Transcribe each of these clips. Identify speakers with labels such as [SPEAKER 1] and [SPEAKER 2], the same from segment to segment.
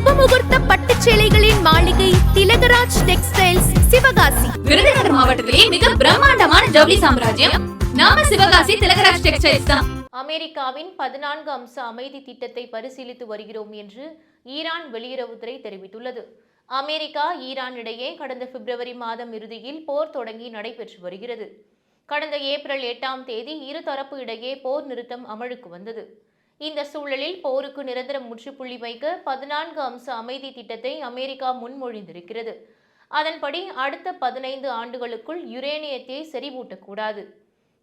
[SPEAKER 1] சுபமுகூர்த்த பட்டுச் சேலைகளின் மாளிகை திலகராஜ் டெக்ஸ்டைல்ஸ் சிவகாசி.
[SPEAKER 2] விருதுநகர் மாவட்டத்திலேயே மிக பிரம்மாண்டமான ஜவுளி சாம்ராஜ்யம் நாம சிவகாசி திலகராஜ் டெக்ஸ்டைல்ஸ் தான்.
[SPEAKER 3] அமெரிக்காவின் 14 அம்ச அமைதி திட்டத்தை பரிசீலித்து வருகிறோம் என்று ஈரான் வெளியுறவுத்துறை தெரிவித்துள்ளது. அமெரிக்கா ஈரான் இடையே கடந்த பிப்ரவரி மாதம் இறுதியில் போர் தொடங்கி நடைபெற்று வருகிறது. கடந்த ஏப்ரல் 8ஆம் தேதி இருதரப்பு இடையே போர் நிறுத்தம் அமலுக்கு வந்தது. இந்த சூழலில் போருக்கு நிரந்தர முற்றுப்புள்ளி வைக்க 14 அம்ச அமைதி திட்டத்தை அமெரிக்கா முன்மொழிந்திருக்கிறது. அதன்படி அடுத்த 15 ஆண்டுகளுக்குள் யுரேனியத்தை செறிவூட்டக்கூடாது.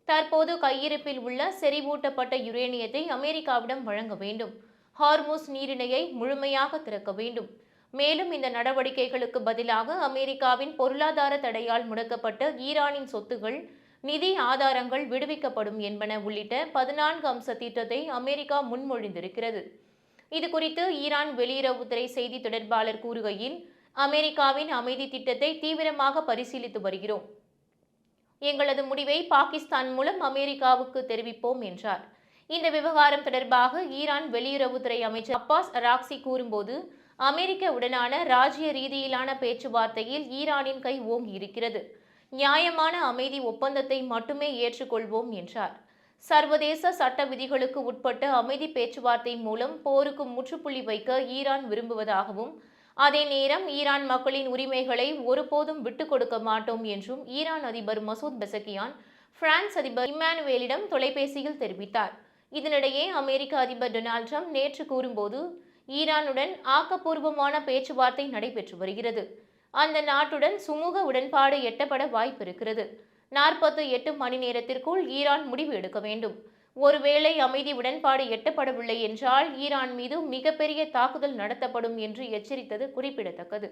[SPEAKER 3] தற்போது கையிருப்பில் உள்ள செறிவூட்டப்பட்ட யுரேனியத்தை அமெரிக்காவிடம் வழங்க வேண்டும். ஹார்முஸ் நீரிணையை முழுமையாக திறக்க வேண்டும். மேலும் இந்த நடவடிக்கைகளுக்கு பதிலாக அமெரிக்காவின் பொருளாதார தடையால் முடக்கப்பட்ட ஈரானின் சொத்துகள், நிதி ஆதாரங்கள் விடுவிக்கப்படும் என்பன உள்ளிட்ட 14 அம்ச திட்டத்தை அமெரிக்கா முன்மொழிந்திருக்கிறது. இது குறித்து ஈரான் வெளியுறவுத்துறை செய்தி தொடர்பாளர் கூறுகையில், அமெரிக்காவின் அமைதி திட்டத்தை தீவிரமாக பரிசீலித்து வருகிறோம். எங்களது முடிவை பாகிஸ்தான் மூலம் அமெரிக்காவுக்கு தெரிவிப்போம் என்றார். இந்த விவகாரம் தொடர்பாக ஈரான் வெளியுறவுத்துறை அமைச்சர் அப்பாஸ் அராக்சி கூறும்போது, அமெரிக்க உடனான ராஜ்ய ரீதியிலான பேச்சுவார்த்தையில் ஈரானின் கை ஓங்கி இருக்கிறது. நியாயமான அமைதி ஒப்பந்தத்தை மட்டுமே ஏற்றுக்கொள்வோம் என்றார். சர்வதேச சட்ட விதிகளுக்கு உட்பட்ட அமைதி பேச்சுவார்த்தை மூலம் போருக்கு முற்றுப்புள்ளி வைக்க ஈரான் விரும்புவதாகவும், அதே நேரம் ஈரான் மக்களின் உரிமைகளை ஒருபோதும் விட்டுக் கொடுக்க மாட்டோம் என்றும் ஈரான் அதிபர் மசூத் பெசகியான் பிரான்ஸ் அதிபர் இம்மானுவேலிடம் தொலைபேசியில் தெரிவித்தார். இதனிடையே அமெரிக்க அதிபர் டொனால்ட் ட்ரம்ப் நேற்று கூறும்போது, ஈரானுடன் ஆக்கப்பூர்வமான பேச்சுவார்த்தை நடைபெற்று வருகிறது. அந்த நாட்டுடன் சுமூக உடன்பாடு எட்டப்பட வாய்ப்பிருக்கிறது. 48 மணி நேரத்திற்குள் ஈரான் முடிவு எடுக்க வேண்டும். ஒருவேளை அமைதி உடன்பாடு எட்டப்படவில்லை என்றால் ஈரான் மீது மிகப்பெரிய தாக்குதல் நடத்தப்படும் என்று எச்சரித்தது குறிப்பிடத்தக்கது.